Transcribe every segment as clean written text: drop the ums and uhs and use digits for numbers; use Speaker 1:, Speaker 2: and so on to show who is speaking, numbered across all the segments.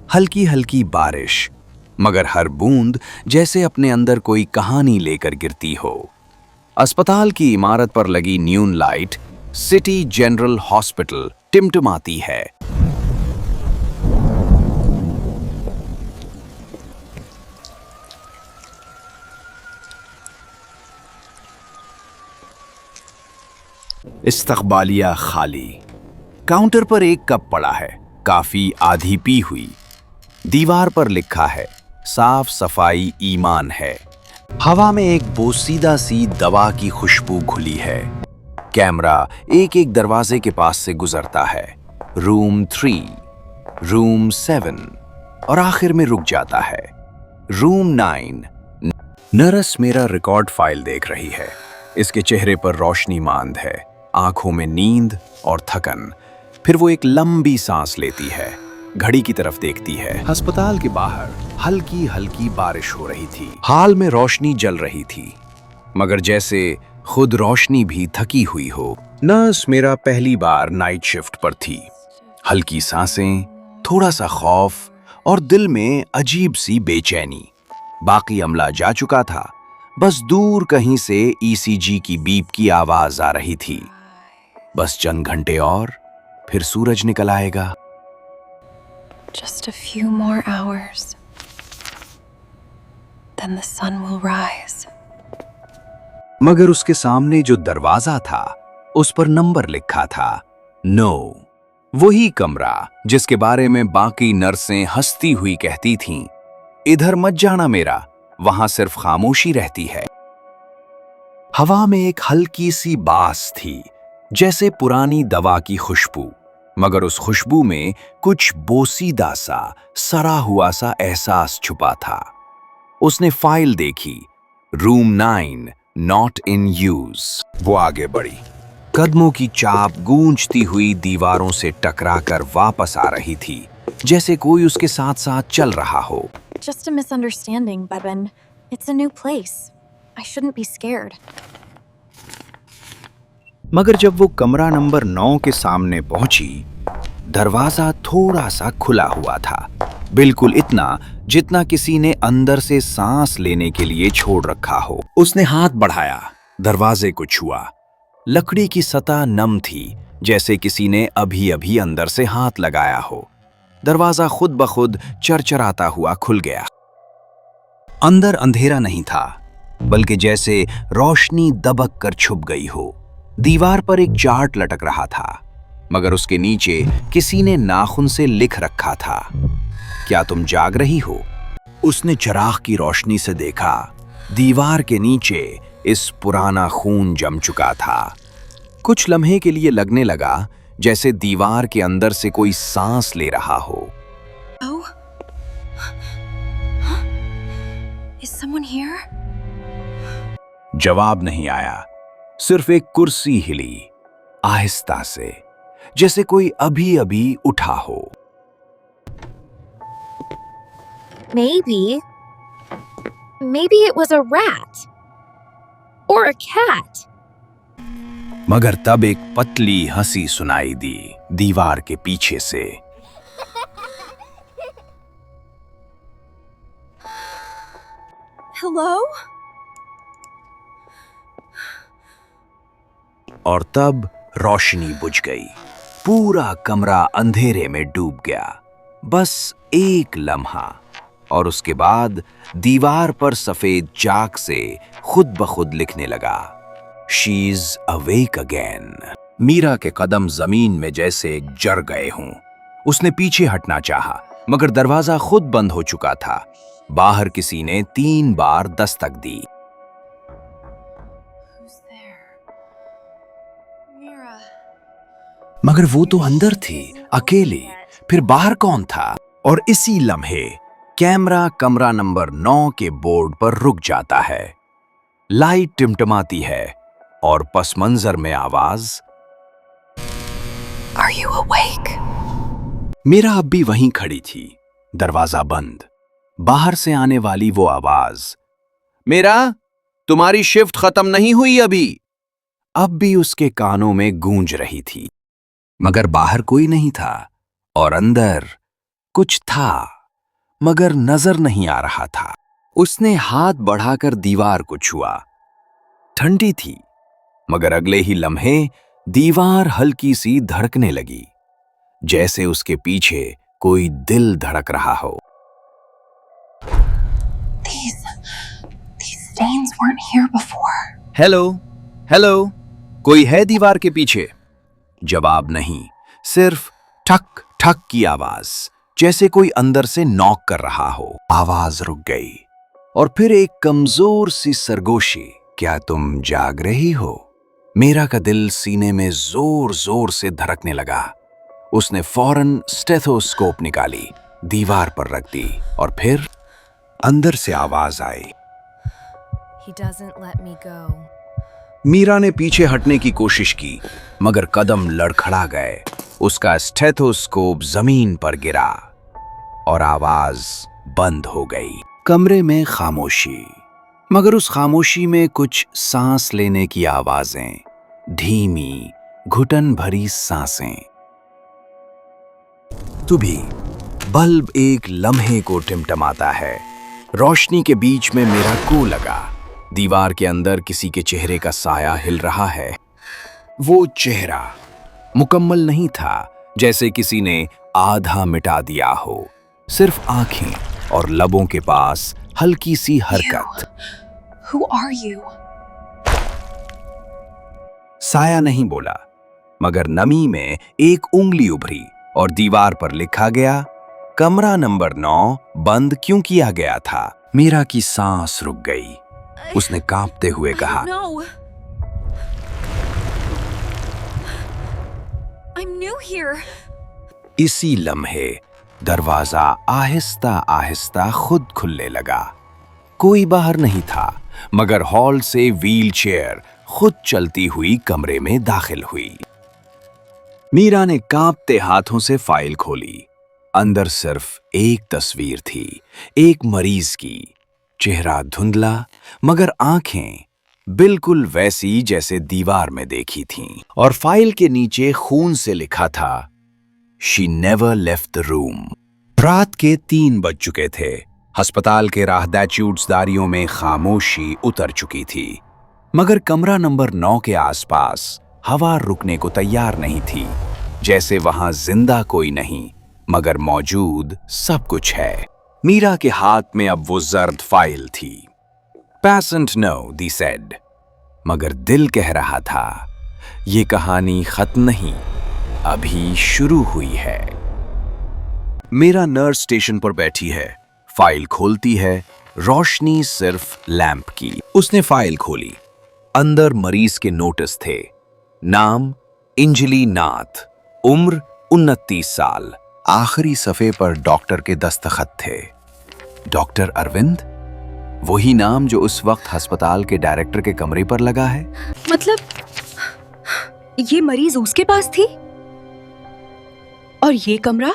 Speaker 1: हल्की हल्की बारिश, मगर हर बूंद जैसे अपने अंदर कोई कहानी लेकर गिरती हो। अस्पताल की इमारत पर लगी न्यून लाइट सिटी जनरल हॉस्पिटल टिमटिमाती है। इस्तकबालिया खाली। काउंटर पर एक कप पड़ा है, काफी आधी पी हुई। दीवार पर लिखा है, साफ सफाई ईमान है। हवा में एक बोसीदा सी दवा की खुशबू घुली है। कैमरा एक एक दरवाजे के पास से गुजरता है। रूम 3, रूम 7 और आखिर में रुक जाता है। रूम 9। नर्स मेरा रिकॉर्ड फाइल देख रही है। इसके चेहरे पर रोशनी मांद है, आंखों में नींद और थकन। फिर वो एक लंबी सांस लेती है, घड़ी की तरफ देखती है। अस्पताल के बाहर हल्की हल्की बारिश हो रही थी। हाल में रोशनी जल रही थी, मगर जैसे खुद रोशनी भी थकी हुई हो। नर्स मेरा पहली बार नाइट शिफ्ट पर थी। हल्की सांसें, थोड़ा सा खौफ और दिल में अजीब सी बेचैनी। बाकी अमला जा चुका था, बस दूर कहीं से ईसीजी की बीप की आवाज आ रही थी। बस चंद घंटे और फिर सूरज निकल आएगा।
Speaker 2: Just a few more hours, then the sun will rise.
Speaker 1: मगर उसके सामने जो दरवाजा था, उस पर नंबर लिखा था, 9। वही कमरा जिसके बारे में बाकी नर्सें हंसती हुई कहती थीं, इधर मत जाना मेरा, वहां सिर्फ खामोशी रहती है। हवा में एक हल्की सी बास थी, जैसे पुरानी दवा की खुशबू, मगर उस खुशबू में कुछ बोसीदा सा, सड़ा हुआ सा एहसास छुपा था। उसने फाइल देखी, रूम 9 नॉट इन यूज। वो आगे बढ़ी। कदमों की चाप गूंजती हुई दीवारों से टकराकर वापस आ रही थी, जैसे कोई उसके साथ साथ चल रहा हो।
Speaker 2: Just a misunderstanding, Bebin. It's a new place. I shouldn't be scared.
Speaker 1: मगर जब वो कमरा नंबर 9 के सामने पहुंची, दरवाजा थोड़ा सा खुला हुआ था, बिल्कुल इतना जितना किसी ने अंदर से सांस लेने के लिए छोड़ रखा हो। उसने हाथ बढ़ाया, दरवाजे को छुआ। लकड़ी की सतह नम थी, जैसे किसी ने अभी अभी अंदर से हाथ लगाया हो। दरवाजा खुद ब खुद चरचराता हुआ खुल गया। अंदर अंधेरा नहीं था, बल्कि जैसे रोशनी दबक कर छुप गई हो। दीवार पर एक चार्ट लटक रहा था, मगर उसके नीचे किसी ने नाखून से लिख रखा था, क्या तुम जाग रही हो? उसने चिराग की रोशनी से देखा, दीवार के नीचे इस पुराना खून जम चुका था। कुछ लम्हे के लिए लगने लगा जैसे दीवार के अंदर से कोई सांस ले रहा हो।
Speaker 2: Oh? Is someone here?
Speaker 1: जवाब नहीं आया, सिर्फ एक कुर्सी हिली, आहिस्ता से, जैसे कोई अभी अभी उठा हो।
Speaker 2: Maybe it was a rat. Or a cat.
Speaker 1: मगर तब एक पतली हंसी सुनाई दी दीवार के पीछे से।
Speaker 2: Hello?
Speaker 1: और तब रोशनी बुझ गई। पूरा कमरा अंधेरे में डूब गया। बस एक लम्हा, और उसके बाद दीवार पर सफेद चाक से खुद ब खुद लिखने लगा, she is awake again. Meera के कदम जमीन में जैसे जर गए हों। उसने पीछे हटना चाहा, मगर दरवाजा खुद बंद हो चुका था। बाहर किसी ने 3 बार दस्तक दी।
Speaker 2: Who's there? Mira.
Speaker 1: मगर वो तो अंदर थी, अकेली। फिर बाहर कौन था? और इसी लम्हे कैमरा कमरा नंबर 9 के बोर्ड पर रुक जाता है। लाइट टिमटिमाती है और पस मंजर में आवाज,
Speaker 2: Are you awake?
Speaker 1: मेरा अब भी वहीं खड़ी थी, दरवाजा बंद। बाहर से आने वाली वो आवाज, मेरा, तुम्हारी शिफ्ट खत्म नहीं हुई अभी, अब भी उसके कानों में गूंज रही थी। मगर बाहर कोई नहीं था और अंदर कुछ था। मगर नजर नहीं आ रहा था। उसने हाथ बढ़ाकर दीवार को छुआ। ठंडी थी, मगर अगले ही लम्हे दीवार हल्की सी धड़कने लगी, जैसे उसके पीछे कोई दिल धड़क रहा हो।
Speaker 2: These stains weren't here before.
Speaker 1: Hello, hello, कोई है दीवार के पीछे? जवाब नहीं, सिर्फ ठक ठक की आवाज, जैसे कोई अंदर से नॉक कर रहा हो। आवाज रुक गई और फिर एक कमजोर सी सरगोशी, क्या तुम जाग रही हो? मीरा का दिल सीने में जोर जोर से धड़कने लगा। उसने फौरन स्टेथोस्कोप निकाली, दीवार पर रख दी और फिर अंदर से आवाज आई।
Speaker 3: He doesn't let me go.
Speaker 1: Meera ने पीछे हटने की कोशिश की, मगर कदम लड़खड़ा गए। उसका स्टेथोस्कोप जमीन पर गिरा और आवाज बंद हो गई। कमरे में खामोशी, मगर उस खामोशी में कुछ सांस लेने की आवाजें, धीमी, घुटन भरी सांसें। तभी बल्ब एक लम्हे को टिमटमाता है। रोशनी के बीच में मेरा को लगा। दीवार के अंदर किसी के चेहरे का साया हिल रहा है। वो चेहरा मुकम्मल नहीं था, जैसे किसी ने आधा मिटा दिया हो। सिर्फ आंखें और लबों के पास हल्की सी हरकत।
Speaker 2: Who are you?
Speaker 1: साया नहीं बोला, मगर नमी में एक उंगली उभरी और दीवार पर लिखा गया, कमरा नंबर 9 बंद क्यों किया गया था? मीरा की सांस रुक गई। उसने कांपते हुए कहा,
Speaker 3: No. I'm new here.
Speaker 1: इसी लम्हे दरवाजा आहिस्ता आहिस्ता खुद खुलने लगा। कोई बाहर नहीं था, मगर हॉल से व्हीलचेयर खुद चलती हुई कमरे में दाखिल हुई। मीरा ने कांपते हाथों से फाइल खोली। अंदर सिर्फ एक तस्वीर थी, एक मरीज की। चेहरा धुंधला, मगर आंखें बिल्कुल वैसी जैसे दीवार में देखी थीं। और फाइल के नीचे खून से लिखा था, she never left the room. रात के 3 बज चुके थे। अस्पताल के राहदारियों में खामोशी उतर चुकी थी, मगर कमरा नंबर 9 के आसपास हवा रुकने को तैयार नहीं थी, जैसे वहां जिंदा कोई नहीं, मगर मौजूद सब कुछ है। मीरा के हाथ में अब वो जर्द फाइल थी। पेशेंट नो, दी सेड, मगर दिल कह रहा था, ये कहानी खत्म नहीं, अभी शुरू हुई है। मीरा नर्स स्टेशन पर बैठी है, फाइल खोलती है, रोशनी सिर्फ लैंप की। उसने फाइल खोली। अंदर मरीज के नोटिस थे। नाम इंजली नाथ, उम्र 29 साल। आखिरी सफ़े पर डॉक्टर के दस्तखत थे। डॉक्टर अरविंद, वही नाम जो उस वक्त अस्पताल के डायरेक्टर के कमरे पर लगा है।
Speaker 3: मतलब ये मरीज उसके पास थी और ये कमरा?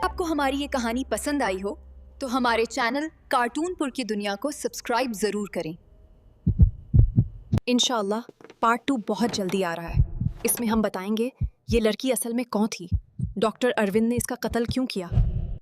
Speaker 3: आपको हमारी ये कहानी पसंद आई हो तो हमारे चैनल कार्टूनपुर की दुनिया को सब्सक्राइब जरूर करें। इंशाल्लाह पार्ट 2 बहुत जल्दी आ रहा है। इसमें हम बताएंगे ये लड़की असल में कौन थी, डॉक्टर अरविंद ने इसका कत्ल क्यों किया